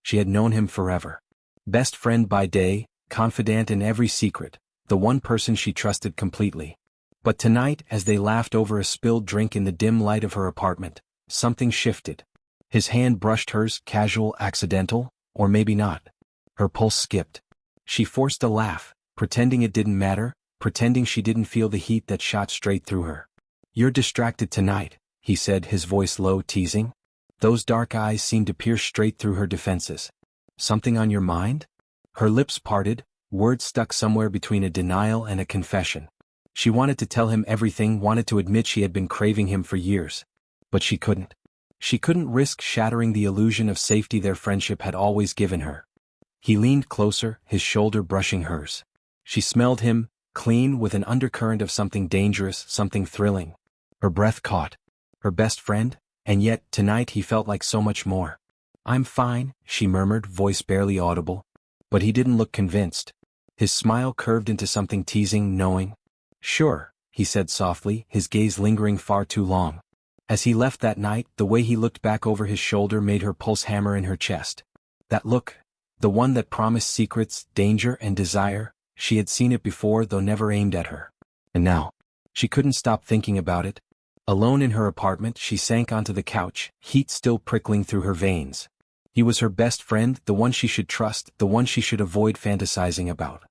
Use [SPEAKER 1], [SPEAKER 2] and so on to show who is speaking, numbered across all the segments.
[SPEAKER 1] She had known him forever. Best friend by day, confidant in every secret, the one person she trusted completely. But tonight, as they laughed over a spilled drink in the dim light of her apartment, something shifted. His hand brushed hers, casual, accidental, or maybe not. Her pulse skipped. She forced a laugh, pretending it didn't matter, pretending she didn't feel the heat that shot straight through her. "You're distracted tonight," he said, his voice low, teasing. Those dark eyes seemed to pierce straight through her defenses. "Something on your mind?" Her lips parted, words stuck somewhere between a denial and a confession. She wanted to tell him everything, wanted to admit she had been craving him for years. But she couldn't. She couldn't risk shattering the illusion of safety their friendship had always given her. He leaned closer, his shoulder brushing hers. She smelled him, clean, with an undercurrent of something dangerous, something thrilling. Her breath caught. Her best friend? And yet, tonight he felt like so much more. "I'm fine," she murmured, voice barely audible. But he didn't look convinced. His smile curved into something teasing, knowing. "Sure," he said softly, his gaze lingering far too long. As he left that night, the way he looked back over his shoulder made her pulse hammer in her chest. That look, the one that promised secrets, danger, and desire, she had seen it before, though never aimed at her. And now, she couldn't stop thinking about it. Alone in her apartment, she sank onto the couch, heat still prickling through her veins. He was her best friend, the one she should trust, the one she should avoid fantasizing about.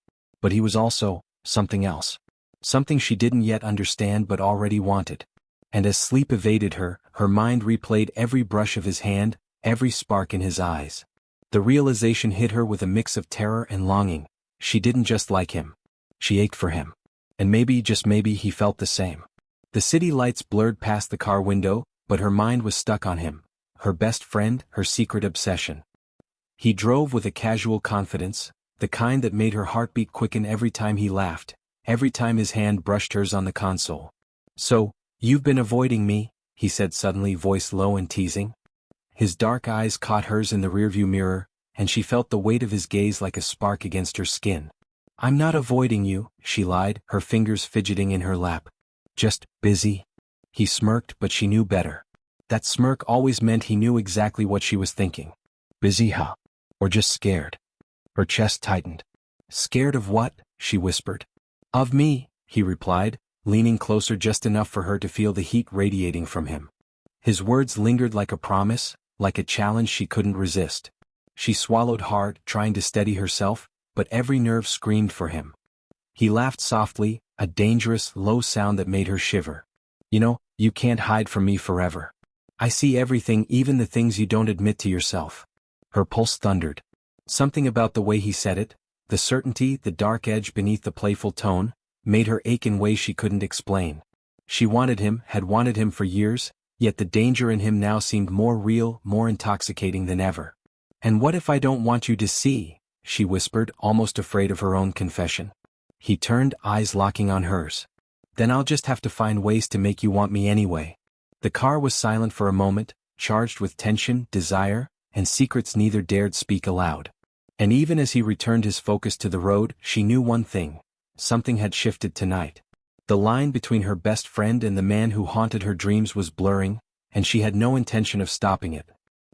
[SPEAKER 1] But he was also something else. Something she didn't yet understand but already wanted. And as sleep evaded her, her mind replayed every brush of his hand, every spark in his eyes. The realization hit her with a mix of terror and longing. She didn't just like him. She ached for him. And maybe, just maybe, he felt the same. The city lights blurred past the car window, but her mind was stuck on him. Her best friend, her secret obsession. He drove with a casual confidence, the kind that made her heartbeat quicken every time he laughed, every time his hand brushed hers on the console. "So, you've been avoiding me," he said suddenly, voice low and teasing. His dark eyes caught hers in the rearview mirror, and she felt the weight of his gaze like a spark against her skin. "I'm not avoiding you," she lied, her fingers fidgeting in her lap. "Just busy." He smirked, but she knew better. That smirk always meant he knew exactly what she was thinking. "Busy, huh? Or just scared?" Her chest tightened. "Scared of what?" she whispered. "Of me," he replied, leaning closer just enough for her to feel the heat radiating from him. His words lingered like a promise, like a challenge she couldn't resist. She swallowed hard, trying to steady herself, but every nerve screamed for him. He laughed softly, a dangerous, low sound that made her shiver. "You know, you can't hide from me forever. I see everything, even the things you don't admit to yourself." Her pulse thundered. Something about the way he said it, the certainty, the dark edge beneath the playful tone, made her ache in ways she couldn't explain. She wanted him, had wanted him for years, yet the danger in him now seemed more real, more intoxicating than ever. "And what if I don't want you to see?" she whispered, almost afraid of her own confession. He turned, eyes locking on hers. "Then I'll just have to find ways to make you want me anyway." The car was silent for a moment, charged with tension, desire, and secrets neither dared speak aloud. And even as he returned his focus to the road, she knew one thing. Something had shifted tonight. The line between her best friend and the man who haunted her dreams was blurring, and she had no intention of stopping it.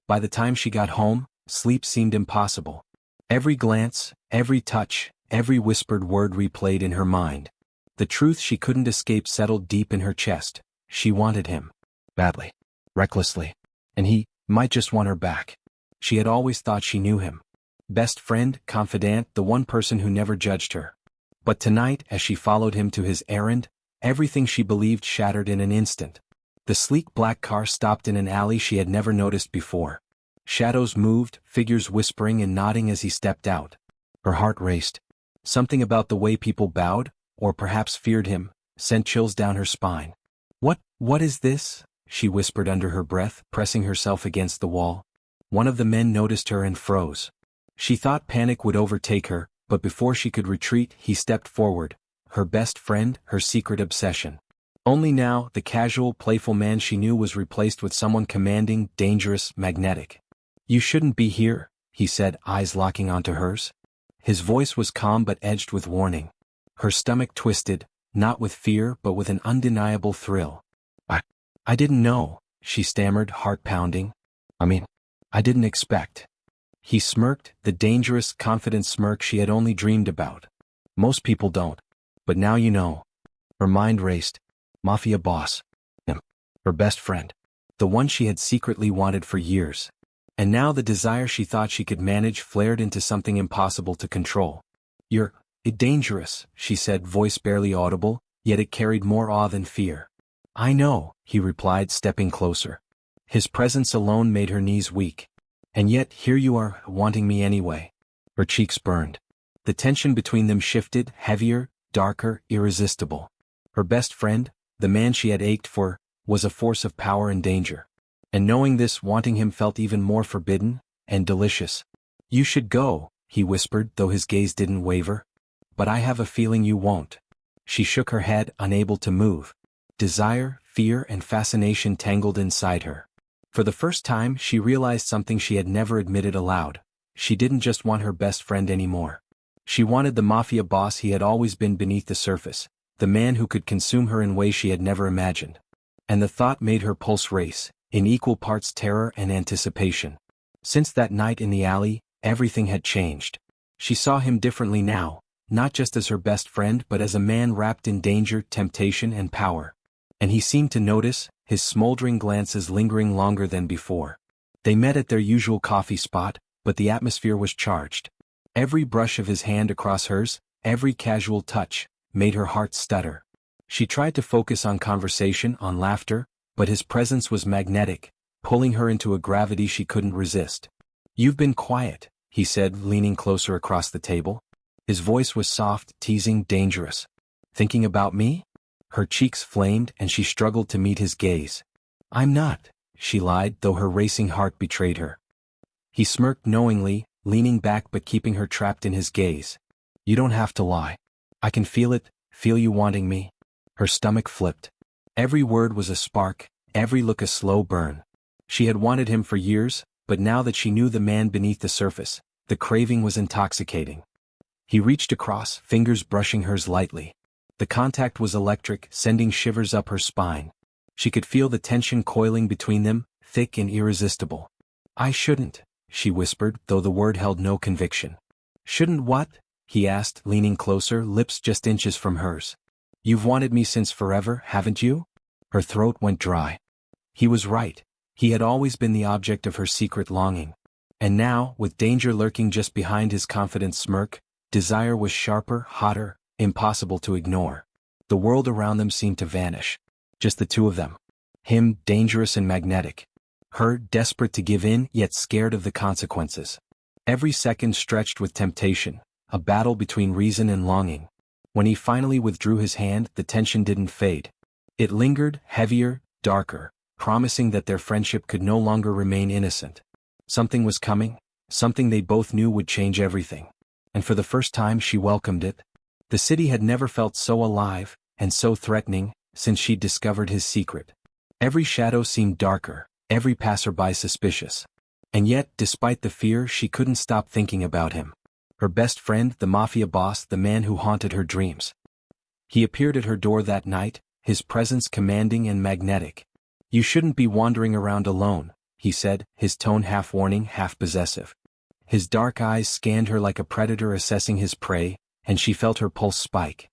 [SPEAKER 1] By the time she got home, sleep seemed impossible. Every glance, every touch, every whispered word replayed in her mind. The truth she couldn't escape settled deep in her chest. She wanted him. Badly. Recklessly. And he might just want her back. She had always thought she knew him. Best friend, confidant, the one person who never judged her. But tonight, as she followed him to his errand, everything she believed shattered in an instant. The sleek black car stopped in an alley she had never noticed before. Shadows moved, figures whispering and nodding as he stepped out. Her heart raced. Something about the way people bowed, or perhaps feared him, sent chills down her spine. What is this?" she whispered under her breath, pressing herself against the wall. One of the men noticed her and froze. She thought panic would overtake her, but before she could retreat, he stepped forward. Her best friend, her secret obsession. Only now, the casual, playful man she knew was replaced with someone commanding, dangerous, magnetic. "You shouldn't be here," he said, eyes locking onto hers. His voice was calm but edged with warning. Her stomach twisted, not with fear but with an undeniable thrill. I didn't know," she stammered, heart pounding. I didn't expect." He smirked, the dangerous, confident smirk she had only dreamed about. Most people don't. But now you know. Her mind raced. Mafia boss. Him. Her best friend. The one she had secretly wanted for years. And now the desire she thought she could manage flared into something impossible to control. You're dangerous, she said, voice barely audible, yet it carried more awe than fear. I know, he replied, stepping closer. His presence alone made her knees weak. And yet, here you are, wanting me anyway. Her cheeks burned. The tension between them shifted, heavier, darker, irresistible. Her best friend, the man she had ached for, was a force of power and danger. And knowing this, wanting him felt even more forbidden and delicious. You should go, he whispered, though his gaze didn't waver. But I have a feeling you won't. She shook her head, unable to move. Desire, fear, and fascination tangled inside her. For the first time, she realized something she had never admitted aloud. She didn't just want her best friend anymore. She wanted the mafia boss he had always been beneath the surface, the man who could consume her in ways she had never imagined. And the thought made her pulse race, in equal parts terror and anticipation. Since that night in the alley, everything had changed. She saw him differently now, not just as her best friend but as a man wrapped in danger, temptation, and power. And he seemed to notice, his smoldering glances lingering longer than before. They met at their usual coffee spot, but the atmosphere was charged. Every brush of his hand across hers, every casual touch, made her heart stutter. She tried to focus on conversation, on laughter, but his presence was magnetic, pulling her into a gravity she couldn't resist. You've been quiet, he said, leaning closer across the table. His voice was soft, teasing, dangerous. Thinking about me? Her cheeks flamed and she struggled to meet his gaze. I'm not, she lied, though her racing heart betrayed her. He smirked knowingly, leaning back but keeping her trapped in his gaze. You don't have to lie. I can feel it, feel you wanting me. Her stomach flipped. Every word was a spark, every look a slow burn. She had wanted him for years, but now that she knew the man beneath the surface, the craving was intoxicating. He reached across, fingers brushing hers lightly. The contact was electric, sending shivers up her spine. She could feel the tension coiling between them, thick and irresistible. I shouldn't, she whispered, though the word held no conviction. Shouldn't what? He asked, leaning closer, lips just inches from hers. You've wanted me since forever, haven't you? Her throat went dry. He was right. He had always been the object of her secret longing. And now, with danger lurking just behind his confident smirk, desire was sharper, hotter, impossible to ignore. The world around them seemed to vanish. Just the two of them. Him, dangerous and magnetic. Her, desperate to give in, yet scared of the consequences. Every second stretched with temptation, a battle between reason and longing. When he finally withdrew his hand, the tension didn't fade. It lingered, heavier, darker, promising that their friendship could no longer remain innocent. Something was coming, something they both knew would change everything. And for the first time she welcomed it. The city had never felt so alive, and so threatening, since she'd discovered his secret. Every shadow seemed darker, every passerby suspicious. And yet, despite the fear, she couldn't stop thinking about him. Her best friend, the mafia boss, the man who haunted her dreams. He appeared at her door that night, his presence commanding and magnetic. You shouldn't be wandering around alone, he said, his tone half warning, half possessive. His dark eyes scanned her like a predator assessing his prey, and she felt her pulse spike.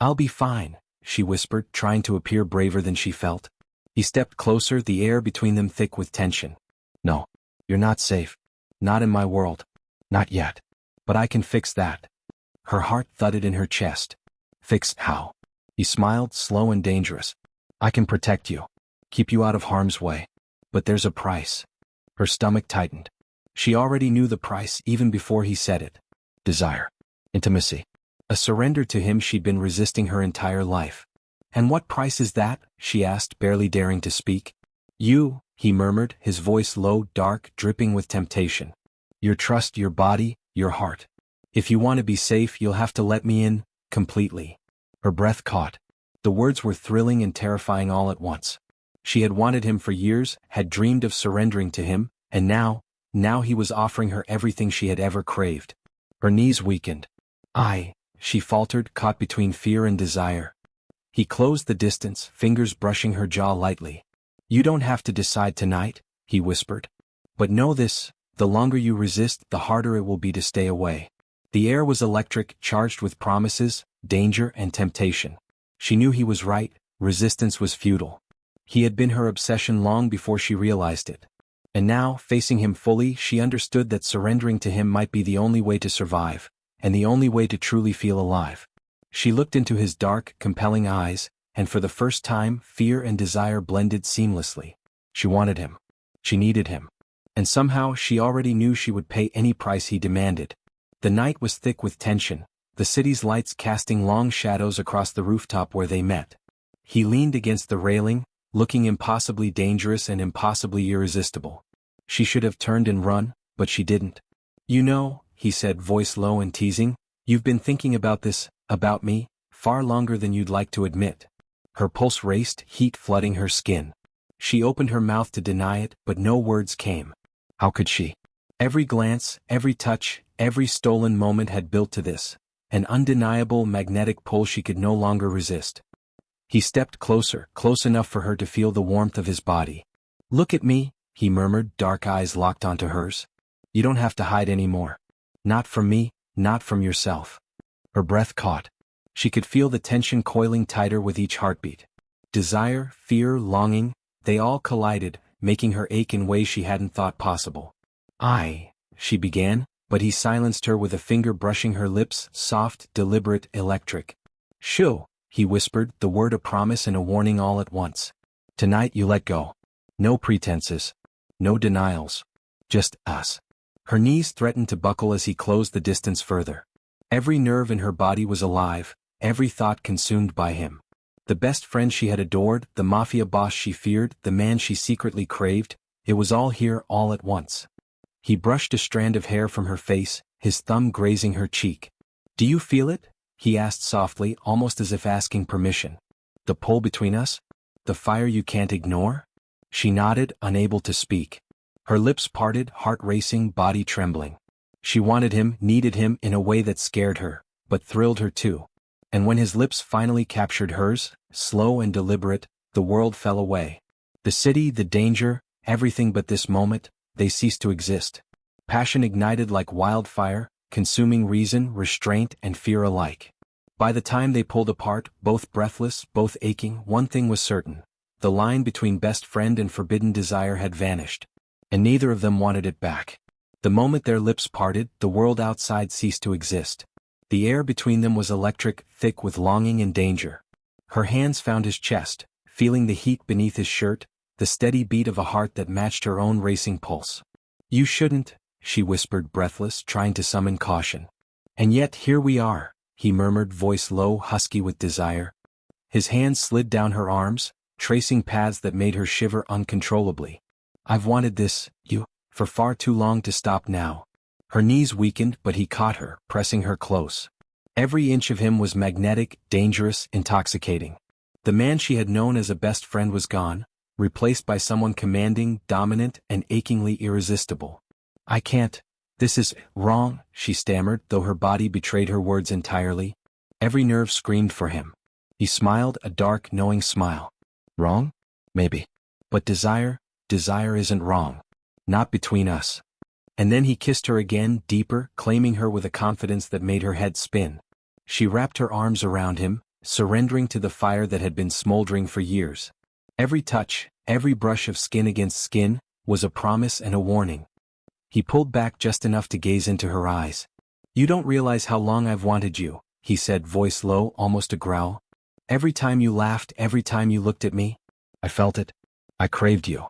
[SPEAKER 1] I'll be fine, she whispered, trying to appear braver than she felt. He stepped closer, the air between them thick with tension. No, you're not safe. Not in my world. Not yet. But I can fix that. Her heart thudded in her chest. Fix how? He smiled, slow and dangerous. I can protect you. Keep you out of harm's way. But there's a price. Her stomach tightened. She already knew the price even before he said it. Desire. Intimacy. A surrender to him she'd been resisting her entire life. And what price is that? She asked, barely daring to speak. You, he murmured, his voice low, dark, dripping with temptation. Your trust, your body, your heart. If you want to be safe, you'll have to let me in, completely. Her breath caught. The words were thrilling and terrifying all at once. She had wanted him for years, had dreamed of surrendering to him, and now he was offering her everything she had ever craved. Her knees weakened. She faltered, caught between fear and desire. He closed the distance, fingers brushing her jaw lightly. You don't have to decide tonight, he whispered. But know this, The longer you resist, the harder it will be to stay away. The air was electric, charged with promises, danger, and temptation. She knew he was right, resistance was futile. He had been her obsession long before she realized it. And now, facing him fully, she understood that surrendering to him might be the only way to survive, and the only way to truly feel alive. She looked into his dark, compelling eyes, and for the first time, fear and desire blended seamlessly. She wanted him. She needed him. And somehow she already knew she would pay any price he demanded. The night was thick with tension, the city's lights casting long shadows across the rooftop where they met. He leaned against the railing, looking impossibly dangerous and impossibly irresistible. She should have turned and run, but she didn't. "You know," he said, voice low and teasing, "you've been thinking about this, about me, far longer than you'd like to admit." Her pulse raced, heat flooding her skin. She opened her mouth to deny it, but no words came. How could she? Every glance, every touch, every stolen moment had built to this, an undeniable magnetic pull she could no longer resist. He stepped closer, close enough for her to feel the warmth of his body. "Look at me," he murmured, dark eyes locked onto hers. "You don't have to hide anymore. Not from me, not from yourself." Her breath caught. She could feel the tension coiling tighter with each heartbeat. Desire, fear, longing, they all collided, making her ache in ways she hadn't thought possible. She began, but he silenced her with a finger brushing her lips, soft, deliberate, electric. "Shoo," he whispered, the word a promise and a warning all at once. "Tonight you let go. No pretenses. No denials. Just us." Her knees threatened to buckle as he closed the distance further. Every nerve in her body was alive, every thought consumed by him. The best friend she had adored, the Mafia boss she feared, the man she secretly craved, it was all here all at once. He brushed a strand of hair from her face, his thumb grazing her cheek. "Do you feel it?" he asked softly, almost as if asking permission. "The pull between us? The fire you can't ignore?" She nodded, unable to speak. Her lips parted, heart racing, body trembling. She wanted him, needed him in a way that scared her, but thrilled her too. And when his lips finally captured hers, slow and deliberate, the world fell away. The city, the danger, everything but this moment, they ceased to exist. Passion ignited like wildfire, consuming reason, restraint, and fear alike. By the time they pulled apart, both breathless, both aching, one thing was certain. The line between best friend and forbidden desire had vanished. And neither of them wanted it back. The moment their lips parted, the world outside ceased to exist. The air between them was electric, thick with longing and danger. Her hands found his chest, feeling the heat beneath his shirt, the steady beat of a heart that matched her own racing pulse. "You shouldn't," she whispered, breathless, trying to summon caution. "And yet here we are," he murmured, voice low, husky with desire. His hands slid down her arms, tracing paths that made her shiver uncontrollably. "I've wanted this, for far too long to stop now." Her knees weakened, but he caught her, pressing her close. Every inch of him was magnetic, dangerous, intoxicating. The man she had known as a best friend was gone, replaced by someone commanding, dominant, and achingly irresistible. "I can't. This is wrong," she stammered, though her body betrayed her words entirely. Every nerve screamed for him. He smiled, a dark, knowing smile. "Wrong? Maybe. But desire isn't wrong. Not between us." And then he kissed her again, deeper, claiming her with a confidence that made her head spin. She wrapped her arms around him, surrendering to the fire that had been smoldering for years. Every touch, every brush of skin against skin, was a promise and a warning. He pulled back just enough to gaze into her eyes. "You don't realize how long I've wanted you," he said, voice low, almost a growl. "Every time you laughed, every time you looked at me, I felt it. I craved you."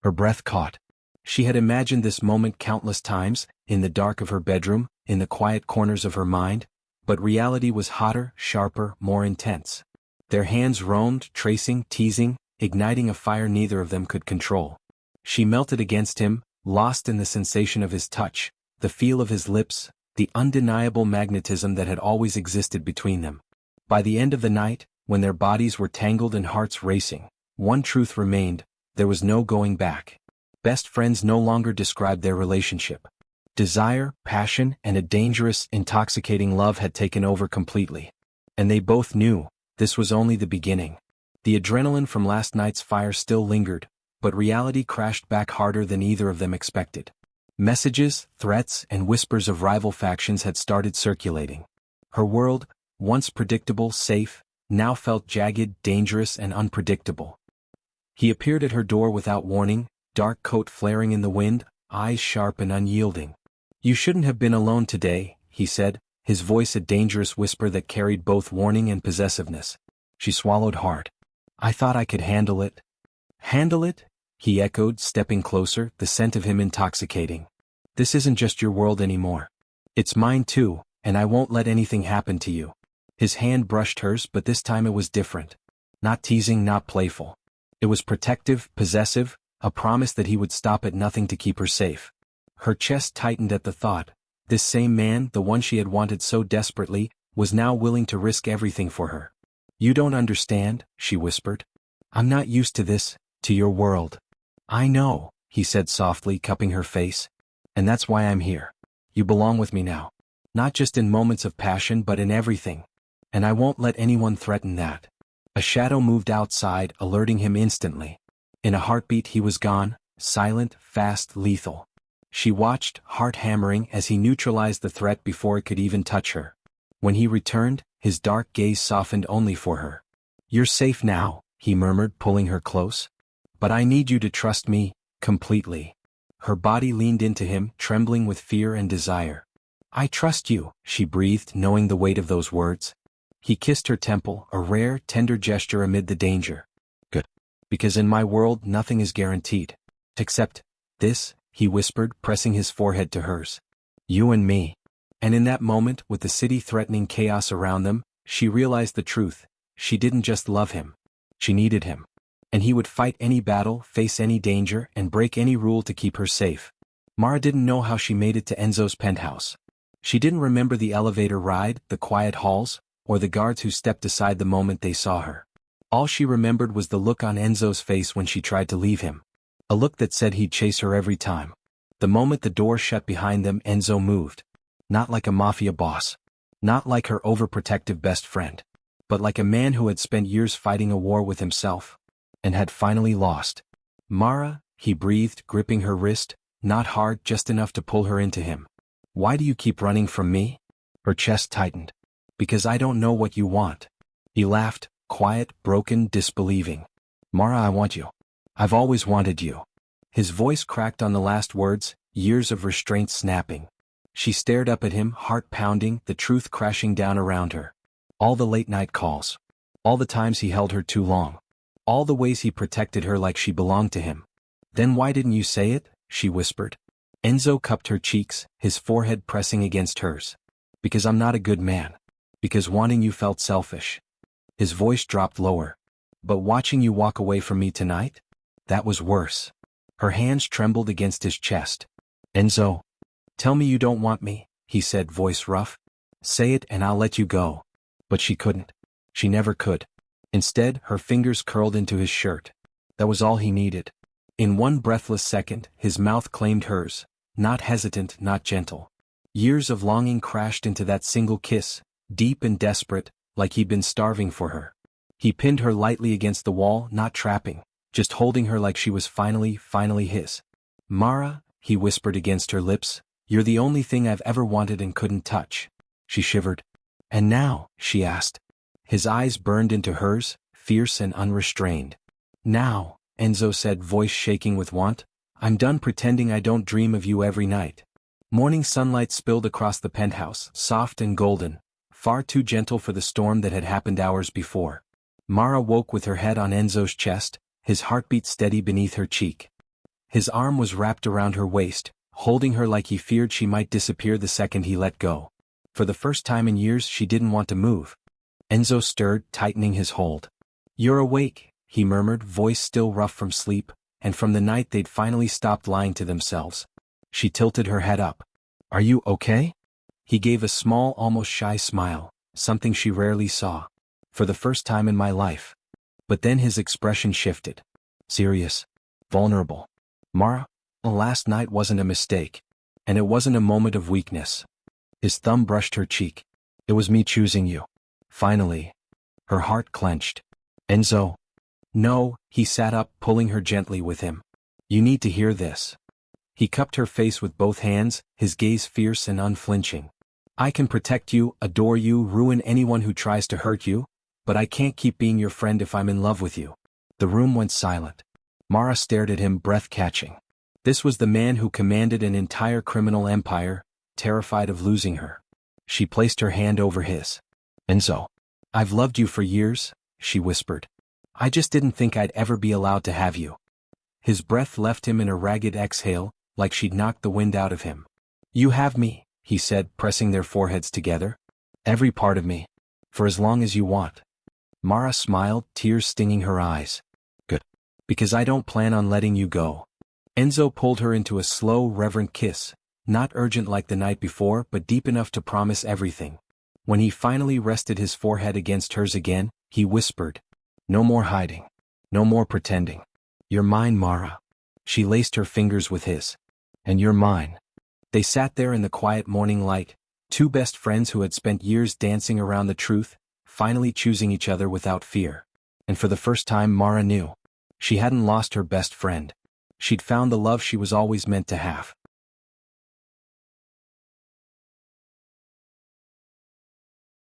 [SPEAKER 1] Her breath caught. She had imagined this moment countless times, in the dark of her bedroom, in the quiet corners of her mind, but reality was hotter, sharper, more intense. Their hands roamed, tracing, teasing, igniting a fire neither of them could control. She melted against him, lost in the sensation of his touch, the feel of his lips, the undeniable magnetism that had always existed between them. By the end of the night, when their bodies were tangled and hearts racing, one truth remained: there was no going back. Best friends no longer described their relationship. Desire, passion, and a dangerous, intoxicating love had taken over completely. And they both knew, this was only the beginning. The adrenaline from last night's fire still lingered, but reality crashed back harder than either of them expected. Messages, threats, and whispers of rival factions had started circulating. Her world, once predictable, safe, now felt jagged, dangerous, and unpredictable. He appeared at her door without warning, dark coat flaring in the wind, eyes sharp and unyielding. "You shouldn't have been alone today," he said, his voice a dangerous whisper that carried both warning and possessiveness. She swallowed hard. "I thought I could handle it." "Handle it?" he echoed, stepping closer, the scent of him intoxicating. "This isn't just your world anymore. It's mine too, and I won't let anything happen to you." His hand brushed hers, but this time it was different. Not teasing, not playful. It was protective, possessive, a promise that he would stop at nothing to keep her safe. Her chest tightened at the thought. This same man, the one she had wanted so desperately, was now willing to risk everything for her. "You don't understand," she whispered. "I'm not used to this, to your world." "I know," he said softly, cupping her face. "And that's why I'm here. You belong with me now. Not just in moments of passion but in everything. And I won't let anyone threaten that." A shadow moved outside, alerting him instantly. In a heartbeat he was gone, silent, fast, lethal. She watched, heart hammering, as he neutralized the threat before it could even touch her. When he returned, his dark gaze softened only for her. "You're safe now," he murmured, pulling her close. "But I need you to trust me, completely." Her body leaned into him, trembling with fear and desire. "I trust you," she breathed, knowing the weight of those words. He kissed her temple, a rare, tender gesture amid the danger. "Good. Because in my world nothing is guaranteed. Except this," he whispered, pressing his forehead to hers. "You and me." And in that moment, with the city threatening chaos around them, she realized the truth. She didn't just love him. She needed him. And he would fight any battle, face any danger, and break any rule to keep her safe. Mara didn't know how she made it to Enzo's penthouse. She didn't remember the elevator ride, the quiet halls, or the guards who stepped aside the moment they saw her. All she remembered was the look on Enzo's face when she tried to leave him. A look that said he'd chase her every time. The moment the door shut behind them, Enzo moved. Not like a mafia boss. Not like her overprotective best friend. But like a man who had spent years fighting a war with himself. And had finally lost. "Mara," he breathed, gripping her wrist, not hard, just enough to pull her into him. "Why do you keep running from me?" Her chest tightened. "Because I don't know what you want." He laughed, quiet, broken, disbelieving. "Mara, I want you. I've always wanted you." His voice cracked on the last words, years of restraint snapping. She stared up at him, heart pounding, the truth crashing down around her. All the late-night calls. All the times he held her too long. All the ways he protected her like she belonged to him. "Then why didn't you say it?" she whispered. Enzo cupped her cheeks, his forehead pressing against hers. "Because I'm not a good man. Because wanting you felt selfish." His voice dropped lower. "But watching you walk away from me tonight? That was worse." Her hands trembled against his chest. "Enzo. Tell me you don't want me," he said, voice rough. "Say it and I'll let you go." But she couldn't. She never could. Instead, her fingers curled into his shirt. That was all he needed. In one breathless second, his mouth claimed hers, not hesitant, not gentle. Years of longing crashed into that single kiss, deep and desperate, like he'd been starving for her. He pinned her lightly against the wall, not trapping, just holding her like she was finally his. "Mara," he whispered against her lips, "you're the only thing I've ever wanted and couldn't touch." She shivered. "And now?" she asked. His eyes burned into hers, fierce and unrestrained. "Now," Enzo said, voice shaking with want, "I'm done pretending I don't dream of you every night." Morning sunlight spilled across the penthouse, soft and golden, far too gentle for the storm that had happened hours before. Mara woke with her head on Enzo's chest, his heartbeat steady beneath her cheek. His arm was wrapped around her waist, holding her like he feared she might disappear the second he let go. For the first time in years she didn't want to move. Enzo stirred, tightening his hold. "You're awake," he murmured, voice still rough from sleep, and from the night they'd finally stopped lying to themselves. She tilted her head up. "Are you okay?" He gave a small, almost shy smile, something she rarely saw. "For the first time in my life." But then his expression shifted. Serious. Vulnerable. "Mara, last night wasn't a mistake. And it wasn't a moment of weakness." His thumb brushed her cheek. "It was me choosing you. Finally." Her heart clenched. "Enzo." "No," he sat up, pulling her gently with him. "You need to hear this." He cupped her face with both hands, his gaze fierce and unflinching. I can protect you, adore you, ruin anyone who tries to hurt you, but I can't keep being your friend if I'm in love with you. The room went silent. Mara stared at him, breath-catching. This was the man who commanded an entire criminal empire, terrified of losing her. She placed her hand over his. Enzo. I've loved you for years, she whispered. I just didn't think I'd ever be allowed to have you. His breath left him in a ragged exhale, like she'd knocked the wind out of him. You have me, he said, pressing their foreheads together. Every part of me. For as long as you want. Mara smiled, tears stinging her eyes. Good. Because I don't plan on letting you go. Enzo pulled her into a slow, reverent kiss, not urgent like the night before, but deep enough to promise everything. When he finally rested his forehead against hers again, he whispered, No more hiding. No more pretending. You're mine, Mara. She laced her fingers with his. And you're mine. They sat there in the quiet morning light, two best friends who had spent years dancing around the truth, finally choosing each other without fear. And for the first time Mara knew. She hadn't lost her best friend. She'd found the love she was always meant to have.